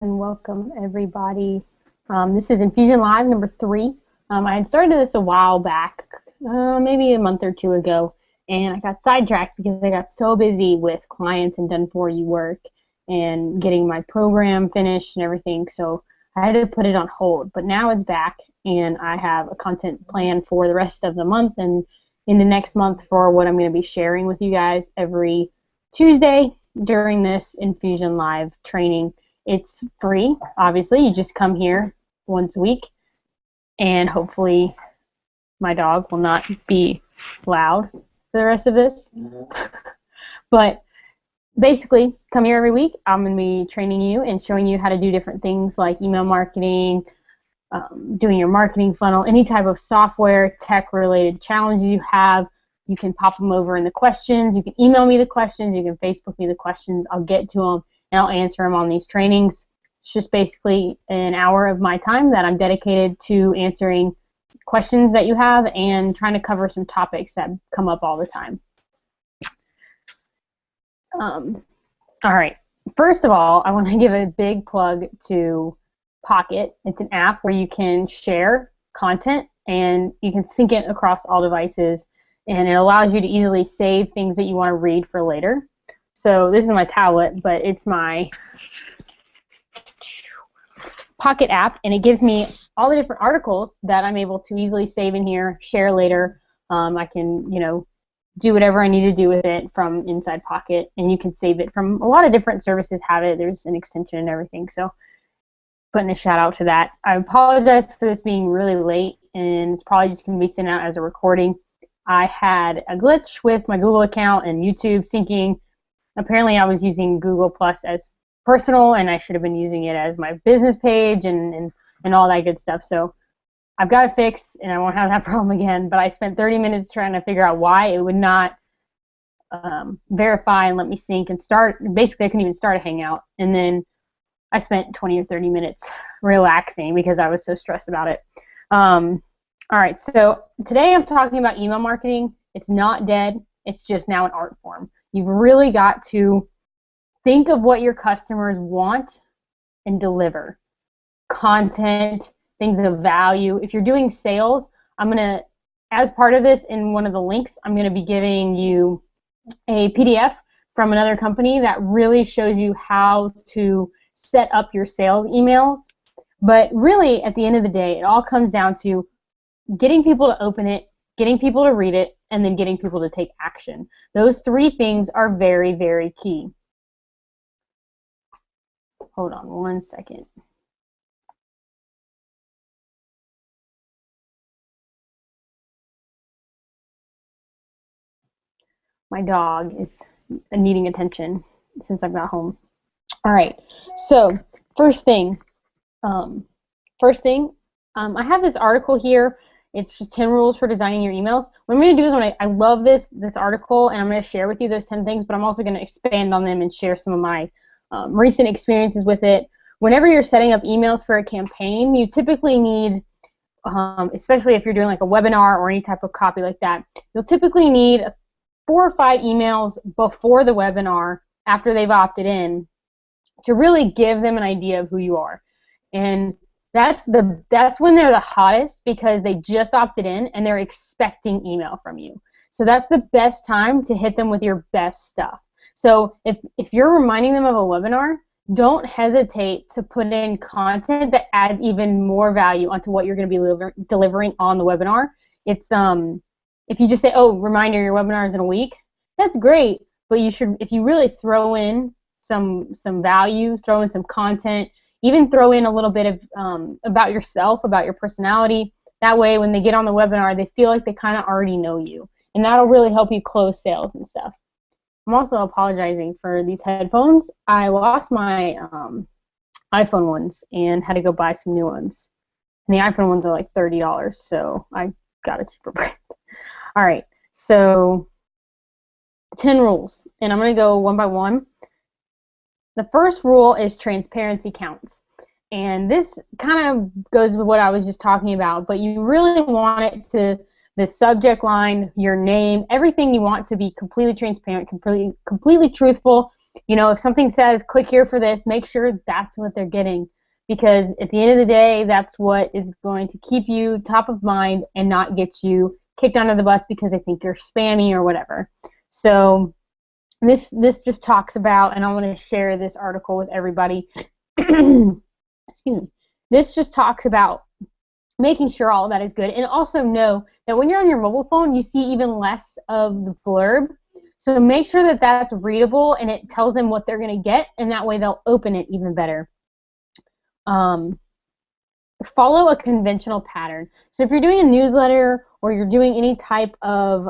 And welcome everybody. This is Infusion Live number 3. I had started this a while back, maybe a month or two ago, and I got sidetracked because I got so busy with clients and done for you work and getting my program finished and everything, so I had to put it on hold. But now it's back, and I have a content plan for the rest of the month and in the next month for what I'm going to be sharing with you guys every Tuesday during this Infusion Live training. It's free, obviously. You just come here once a week, and hopefully my dog will not be loud for the rest of this. But basically, come here every week. I'm going to be training you and showing you how to do different things like email marketing, doing your marketing funnel, any type of software, tech-related challenges you have. You can pop them over in the questions. You can email me the questions. You can Facebook me the questions. I'll get to them, and I'll answer them on these trainings. It's just basically an hour of my time that I'm dedicated to answering questions that you have and trying to cover some topics that come up all the time. All right. First of all, I want to give a big plug to Pocket. It's an app where you can share content and you can sync it across all devices, and it allows you to easily save things that you want to read for later. So this is my tablet, but it's my Pocket app, and it gives me all the different articles that I'm able to easily save in here, share later. I can, do whatever I need to do with it from inside Pocket, and you can save it from a lot of different services have it. There's an extension and everything, so putting a shout out to that. I apologize for this being really late, and it's probably just going to be sent out as a recording. I had a glitch with my Google account and YouTube syncing. Apparently I was using Google Plus as personal, and I should have been using it as my business page and all that good stuff. So I've got it fixed, and I won't have that problem again. But I spent 30 minutes trying to figure out why it would not verify and let me sync and start. Basically, I couldn't even start a Hangout. And then I spent 20 or 30 minutes relaxing because I was so stressed about it. All right, so today I'm talking about email marketing. It's not dead. It's just now an art form. You've really got to think of what your customers want and deliver. Content, things of value. If you're doing sales, I'm going to, as part of this, in one of the links, I'm going to be giving you a PDF from another company that really shows you how to set up your sales emails. But really, at the end of the day, it all comes down to getting people to open it, getting people to read it, and then getting people to take action. Those 3 things are very, very key. Hold on one second. My dog is needing attention since I've got home. All right, so first thing, I have this article here. It's just 10 rules for designing your emails. What I'm going to do is I love this article, and I'm going to share with you those 10 things, but I'm also going to expand on them and share some of my recent experiences with it. Whenever you're setting up emails for a campaign, you typically need, especially if you're doing like a webinar or any type of copy like that, you'll typically need 4 or 5 emails before the webinar, after they've opted in, to really give them an idea of who you are. And that's when they're the hottest, because they just opted in and they're expecting email from you. So that's the best time to hit them with your best stuff. So if you're reminding them of a webinar, don't hesitate to put in content that adds even more value onto what you're going to be delivering on the webinar. It's if you just say, oh, reminder, your webinar is in a week, that's great, but you should, if you really throw in some value, throw in some content, even throw in a little bit of about yourself, about your personality. That way, when they get on the webinar, they feel like they kind of already know you, and that'll really help you close sales and stuff. I'm also apologizing for these headphones. I lost my iPhone ones and had to go buy some new ones. And the iPhone ones are like $30, so I got a cheaper brand. All right, so 10 rules, and I'm going to go one by one. The first rule is transparency counts. And this kind of goes with what I was just talking about, but you really want it to, the subject line, your name, everything you want to be completely transparent, completely truthful, You know, if something says click here for this, make sure that's what they're getting, because at the end of the day, that's what is going to keep you top of mind and not get you kicked under the bus because they think you're spammy or whatever. So this just talks about, and I want to share this article with everybody. Excuse me. This just talks about making sure all of that is good, and also know that when you're on your mobile phone, you see even less of the blurb. So make sure that that's readable and it tells them what they're going to get, and that way they'll open it even better. Follow a conventional pattern. So if you're doing a newsletter or you're doing any type of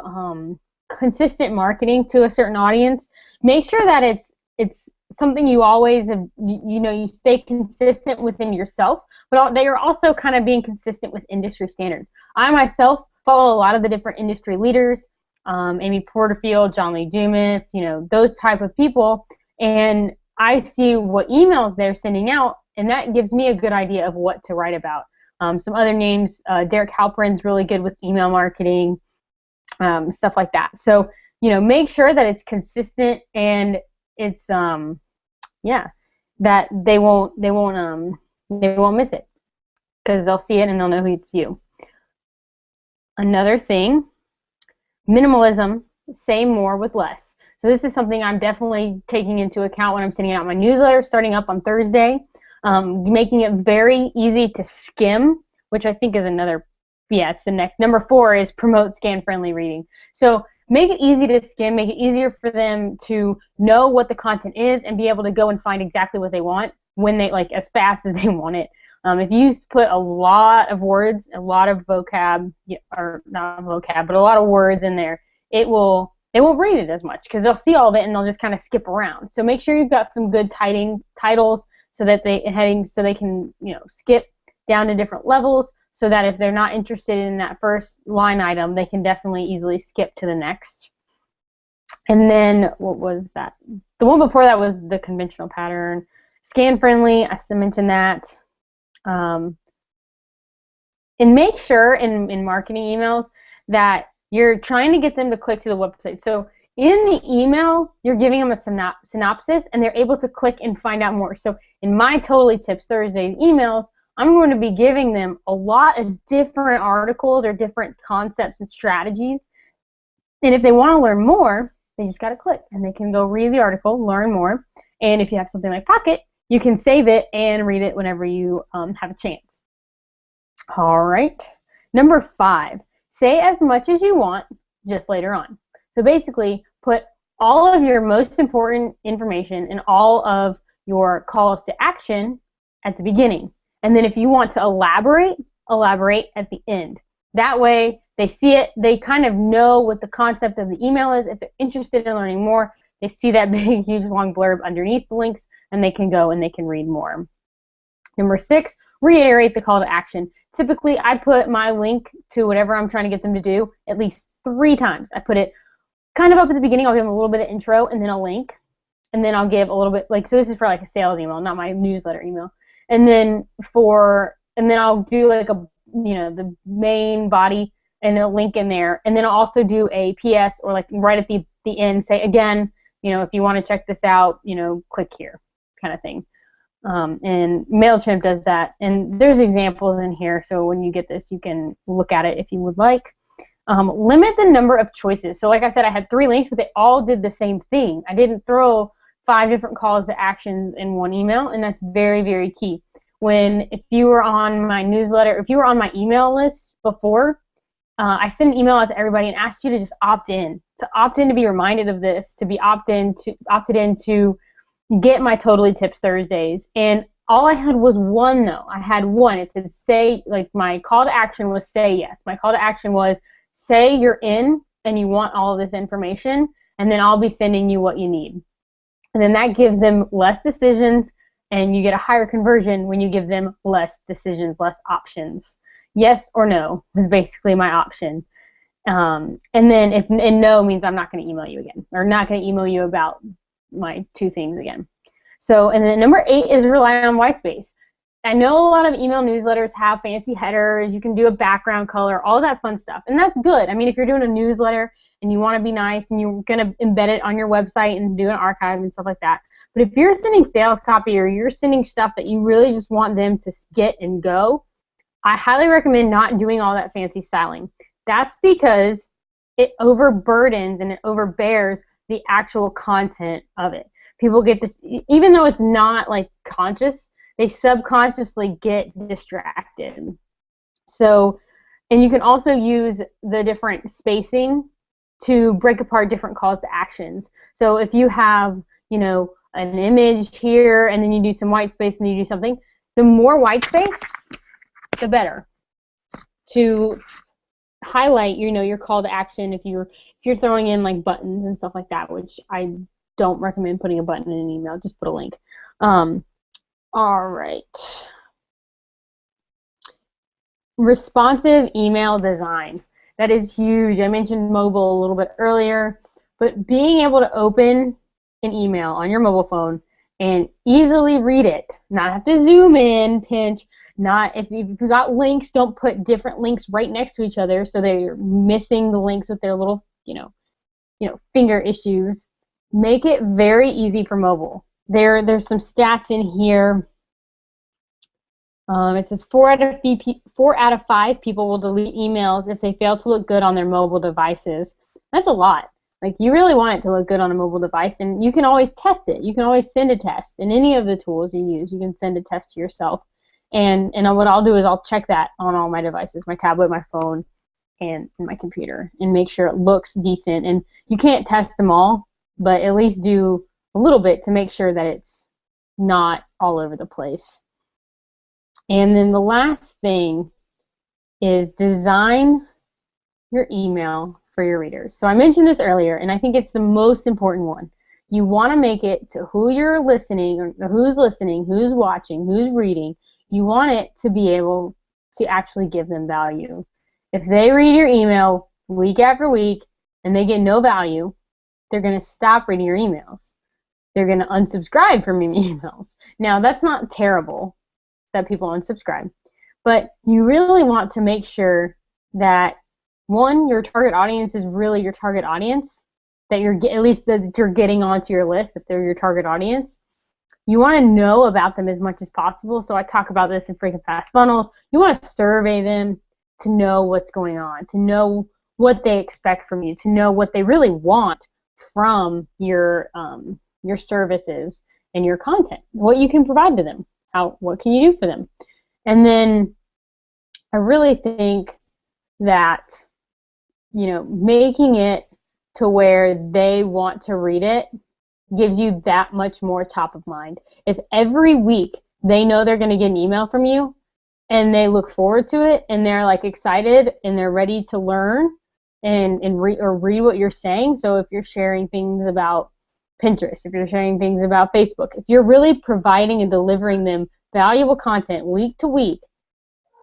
consistent marketing to a certain audience, make sure that it's something you always have, you stay consistent within yourself, but they are also kind of being consistent with industry standards. I myself follow a lot of the different industry leaders, Amy Porterfield, John Lee Dumas, those type of people, and I see what emails they're sending out, and that gives me a good idea of what to write about. Some other names, Derek Halperin's really good with email marketing, stuff like that. So, make sure that it's consistent and it's that they won't miss it, because they'll see it and they'll know who it's you. Another thing, minimalism, say more with less. So this is something I'm definitely taking into account when I'm sending out my newsletter starting up on Thursday. Making it very easy to skim, which I think is it's the next. Number 4 is promote scan-friendly reading. So make it easy to skim, make it easier for them to know what the content is and be able to go and find exactly what they want when they, as fast as they want it. If you put a lot of words, a lot of vocab, or not vocab, but a lot of words in there, they won't read it as much because they'll see all of it and they'll just kind of skip around. So make sure you've got some good titles so that they can skip down to different levels, so that if they're not interested in that first line item, they can definitely easily skip to the next. And then what was that? The one before that was the conventional pattern. Scan friendly, I mentioned that. And make sure in marketing emails that you're trying to get them to click to the website. So in the email, you're giving them a synopsis, and they're able to click and find out more. So in my Totally Tips Thursday emails, I'm going to be giving them a lot of different articles or different concepts and strategies. And if they want to learn more, they just got to click, and they can go read the article, learn more. And if you have something like Pocket, you can save it and read it whenever you have a chance. All right. Number 5, say as much as you want, just later on. So basically, put all of your most important information and all of your calls to action at the beginning. And then if you want to elaborate at the end. That way, they see it, they kind of know what the concept of the email is. If they're interested in learning more, they see that big, huge, long blurb underneath the links, and they can go and they can read more. Number 6, reiterate the call to action. Typically, I put my link to whatever I'm trying to get them to do at least 3 times. I put it kind of up at the beginning. I'll give them a little bit of intro and then a link, and then I'll give a little bit, so this is for a sales email, not my newsletter email. And then I'll do the main body and a link in there, and then I'll also do a PS or right at the end, say again, if you want to check this out, click here, kind of thing. And MailChimp does that, and there's examples in here, so when you get this, you can look at it if you would like. Limit the number of choices. So like I said, I had 3 links, but they all did the same thing. I didn't throw 5 different calls to actions in one email, and that's very, very key. If you were on my newsletter, if you were on my email list before, I sent an email out to everybody and asked you to just opt in, to be reminded of this, to be opted in to get my Totally Tips Thursdays. And all I had was one, though. I had one. It said say, my call to action was say yes. My call to action was say you're in and you want all of this information, and then I'll be sending you what you need. And then that gives them less decisions, and you get a higher conversion when you give them less decisions, less options. Yes or no was basically my option. And then and no means I'm not going to email you again, or not going to email you about my 2 things again. So, and then number 8 is rely on white space. I know a lot of email newsletters have fancy headers, you can do a background color, all that fun stuff, and that's good. I mean, if you're doing a newsletter and you want to be nice and you're going to embed it on your website and do an archive and stuff like that. But if you're sending sales copy or you're sending stuff that you really just want them to get and go, I highly recommend not doing all that fancy styling. That's because it overburdens and it overbears the actual content of it. People get this, even though it's not like conscious, they subconsciously get distracted. So, and you can also use the different spacing to break apart different calls to actions. So if you have, you know, an image here and then you do some white space and then you do something, the more white space, the better to highlight, you know, your call to action if you're throwing in like buttons and stuff like that, which I don't recommend putting a button in an email. Just put a link. All right. Responsive email design. That is huge. I mentioned mobile a little bit earlier, but being able to open an email on your mobile phone and easily read it, not have to zoom in, pinch, not if you got links, don't put different links right next to each other so they're missing the links with their little, you know, finger issues. Make it very easy for mobile. There's some stats in here. It says 4 out of 5 people will delete emails if they fail to look good on their mobile devices. That's a lot. Like, you really want it to look good on a mobile device, and you can always test it. You can always send a test. In any of the tools you use, you can send a test to yourself. And what I'll do is I'll check that on all my devices, my tablet, my phone, and my computer, and make sure it looks decent. And you can't test them all, but at least do a little bit to make sure that it's not all over the place. And then the last thing is design your email for your readers. So I mentioned this earlier, and I think it's the most important one. You want to make it to who you're listening, or who's listening, who's watching, who's reading. You want it to be able to actually give them value. If they read your email week after week and they get no value, they're going to stop reading your emails. They're going to unsubscribe from your emails. Now, that's not terrible that people unsubscribe, but you really want to make sure that, one, your target audience is really your target audience, that you're at least that you're getting onto your list, that they're your target audience. You want to know about them as much as possible. So I talk about this in Freaking Fast Funnels. You want to survey them to know what's going on, to know what they expect from you, to know what they really want from your services and your content, what you can provide to them, what can you do for them. And then I really think that, you know, making it to where they want to read it gives you that much more top of mind. If every week they know they're going to get an email from you and they look forward to it and they're like excited and they're ready to learn and read what you're saying. So if you're sharing things about Pinterest, if you're sharing things about Facebook, if you're really providing and delivering them valuable content week to week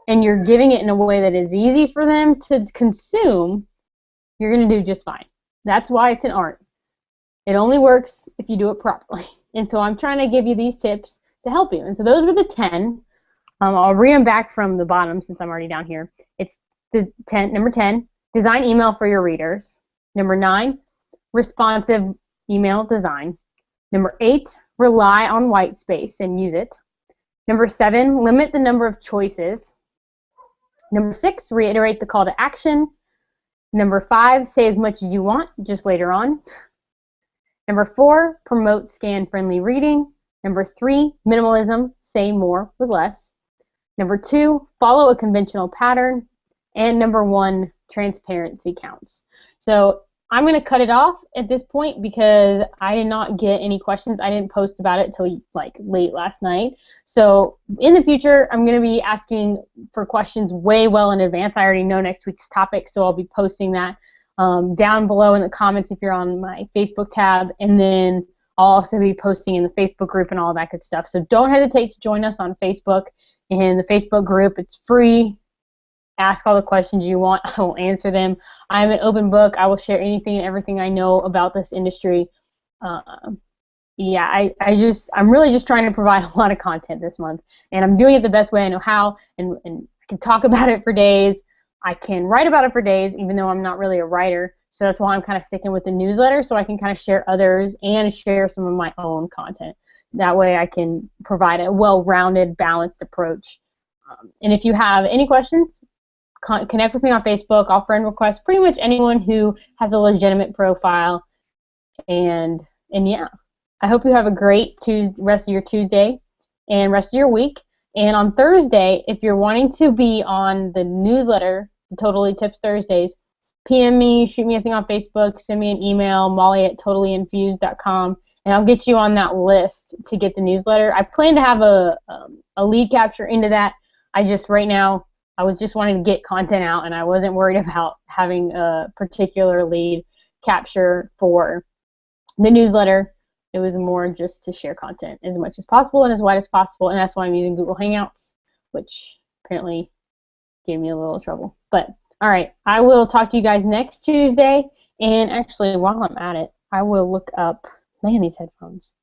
and you're giving it in a way that is easy for them to consume, you're going to do just fine. That's why it's an art. It only works if you do it properly. And so I'm trying to give you these tips to help you. And so those were the 10. I'll read them back from the bottom since I'm already down here. It's number 10, design email for your readers. Number 9, responsive email design. Number 8, rely on white space and use it. Number 7, limit the number of choices. Number 6, reiterate the call to action. Number 5, say as much as you want, just later on. Number 4, promote scan-friendly reading. Number 3, minimalism, say more with less. Number 2, follow a conventional pattern. And number 1, transparency counts. So I'm going to cut it off at this point because I did not get any questions. I didn't post about it until like late last night. So in the future, I'm going to be asking for questions way well in advance. I already know next week's topic, so I'll be posting that down below in the comments if you're on my Facebook tab, and then I'll also be posting in the Facebook group and all that good stuff. So don't hesitate to join us on Facebook in the Facebook group. It's free. Ask all the questions you want. I will answer them. I'm an open book. I will share anything and everything I know about this industry. Yeah, I'm really just trying to provide a lot of content this month, and I'm doing it the best way I know how, and I can talk about it for days. I can write about it for days, even though I'm not really a writer. So that's why I'm kind of sticking with the newsletter, so I can kind of share others and share some of my own content. That way I can provide a well-rounded, balanced approach. And if you have any questions, connect with me on Facebook. I'll friend request pretty much anyone who has a legitimate profile. And yeah, I hope you have a great rest of your Tuesday and rest of your week. And on Thursday, if you're wanting to be on the newsletter, the Totally Tips Thursdays, PM me, shoot me a thing on Facebook, send me an email, molly@totallyinfused.com, and I'll get you on that list to get the newsletter. I plan to have a lead capture into that. Right now, I was just wanting to get content out, and I wasn't worried about having a particular lead capture for the newsletter. It was more just to share content as much as possible and as wide as possible, and that's why I'm using Google Hangouts, which apparently gave me a little trouble. But all right, I will talk to you guys next Tuesday. And actually, while I'm at it, I will look up, man, these headphones.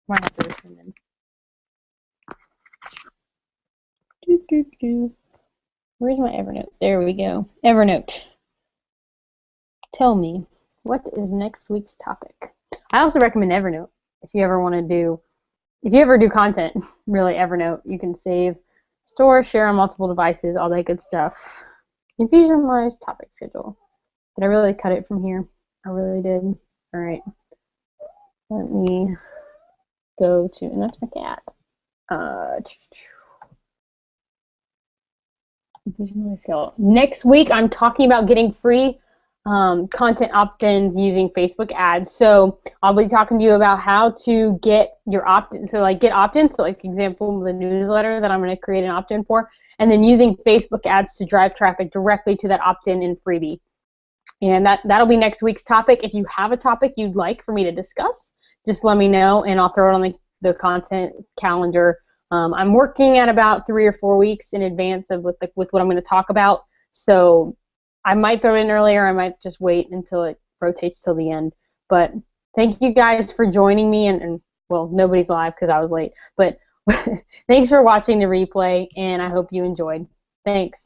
Might have to return them. Where's my Evernote? There we go. Evernote. Tell me, what is next week's topic? I also recommend Evernote if you ever do content, really. Evernote, you can save, store, share on multiple devices, all that good stuff. InfusionLIVE's topic schedule. Did I really cut it from here? I really did. All right. Let me go to, and that's my cat. InfusionLIVE schedule. Next week, I'm talking about getting free content opt-ins using Facebook ads. So I'll be talking to you about how to get your opt-in. So like get opt-ins. So like example, the newsletter that I'm going to create an opt-in for, and then using Facebook ads to drive traffic directly to that opt-in and freebie. And that'll be next week's topic. If you have a topic you'd like for me to discuss, just let me know, and I'll throw it on the content calendar. I'm working at about 3 or 4 weeks in advance of with what I'm going to talk about. So I might throw it in earlier. I might just wait until it rotates till the end. But thank you guys for joining me. And well, nobody's live because I was late. But thanks for watching the replay, and I hope you enjoyed. Thanks.